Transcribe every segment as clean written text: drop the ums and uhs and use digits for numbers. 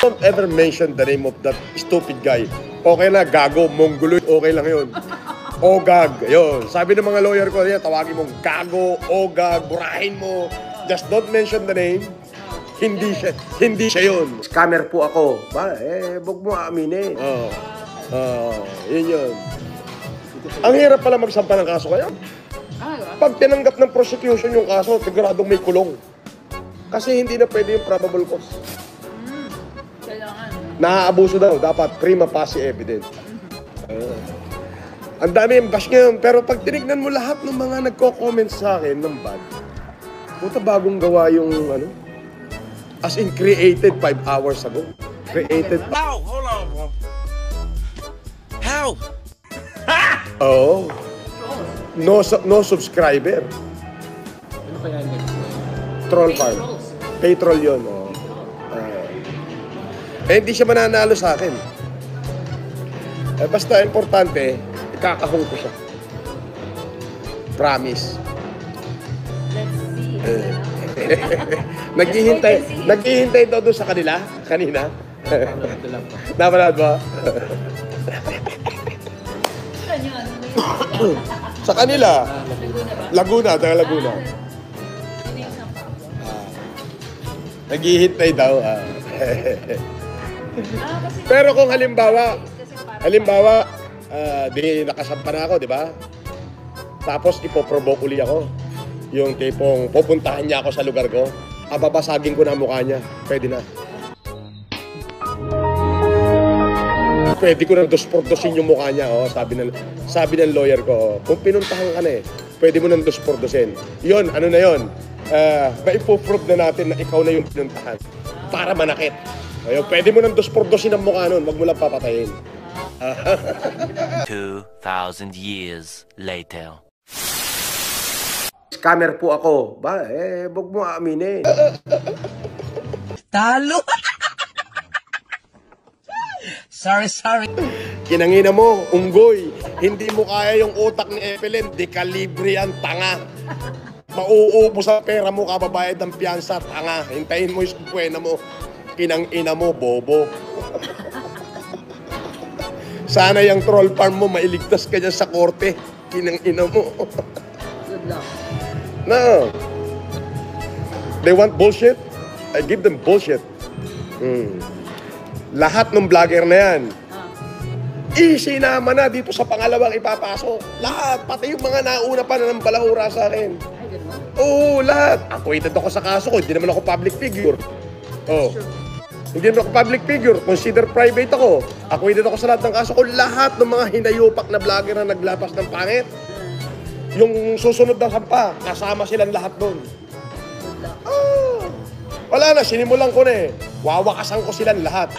Don't ever mention the name of that stupid guy. Okay na, gago, mongoloid, okay lang yun. Ogag, yun. Sabi ng mga lawyer ko, tawagin mong gago, ogag, burahin mo. Just don't mention the name. Hindi siya yun. Scammer po ako. Ba, wag mo aminin. Yun yun. Ang hirap pala magsampa ng kaso kaya. Pag tinanggap ng prosecution yung kaso, siguradong may kulong. Kasi hindi na pwede yung probable cause. Kailangan. Naaabuso daw. Dapat prima facie evidence. Ang dami yung bash ngayon. Pero pag tinignan mo lahat ng mga nagko-comment sa akin ng bad, puta bagong gawa yung ano? As in created 5 hours ago. Created. How? Hold on, bro. How? Oo. No subscriber. Ano kaya yun? Troll farm. Patrol yun. Hindi siya mananalo sa akin. Basta importante, ikakahong ko siya. Promise. Let's see. Naghihintay daw doon sa kanila, kanina. Napanood ba? Sa kanila. Laguna, taga Laguna. Naghihintay daw. Pero kung halimbawa, di nakasampa na ako, di ba? Tapos ipoprovoke uli ako. Yung tipong pupuntahan niya ako sa lugar ko, babasagin ko na mukha niya. Pwede na. Pwede ko na dos-por-dosin yung mukha niya. Sabi ng lawyer ko, kung pinuntahan ka na pwede mo nang dos-por-dosin. Yun, ano na yun? Maipo-prove na natin na ikaw na yung pinuntahan. Para manakit. Ayun, pwede mo nang dos-por-dosin ang mukha nun. Wag mo lang papatayin. 2,000 years later. Scammer po ako. Ba, wag mo aminin. Talo! Sorry. Kinangina mo, unggoy. Hindi mo kaya yung utak ni Evelyn. Di kalibre ang tanga. Mauupo sa pera mo, kababayad ng piyansa, tanga. Hintayin mo yung buwena mo. Kinangina mo, bobo. Sana yung troll farm mo, mailigtas ka dyan sa korte. Kinangina mo. Good luck. No. They want bullshit? I give them bullshit. Lahat ng vlogger na yan, isinama na dito sa pangalawang ipapasok. Lahat, pati yung mga nauna pa na ng balahura sa akin. Oo, lahat. Acquainted ako sa kaso ko, hindi naman ako public figure. Oh. Hindi naman ako public figure, consider private ako. Acquainted ako sa lahat ng kaso ko. Lahat ng mga hinayupak na vlogger na naglapas ng pangit, yung susunod na sampa, kasama silang lahat doon. Wala na, sinimulan ko na wawakasan ko silang lahat.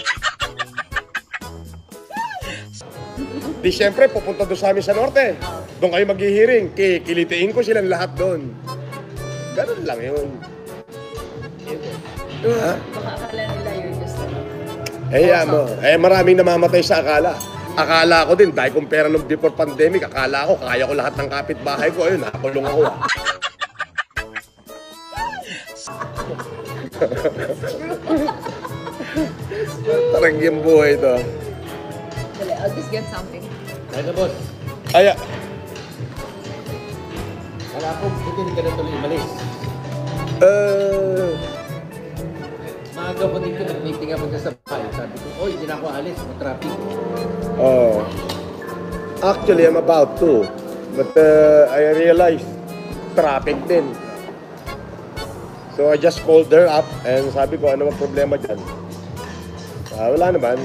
Di syempre, pupunta doon sa amin sa norte. Doon kayo maghihiring. Kilitiin ko silang lahat doon. Ganun lang yun. Baka akala nila you're just maraming namamatay sa akala. Akala ko din, dahil kung pera nung before pandemic, akala ko, kaya ko lahat ng kapitbahay ko. Ayun, nakakulong ako. Tarang yung buhay ito. I'll just get something. Ano, boss? Ay, Wala ko, buti ka na tuloy umalis. Maaga po dito, nag-meeting ako sa bahay. Sabi ko, oy, hindi na ako alis, matraffic. Actually, I'm about to. But I realized, traffic din. So I just called her up and sabi ko, ano ang problema dyan? Wala naman.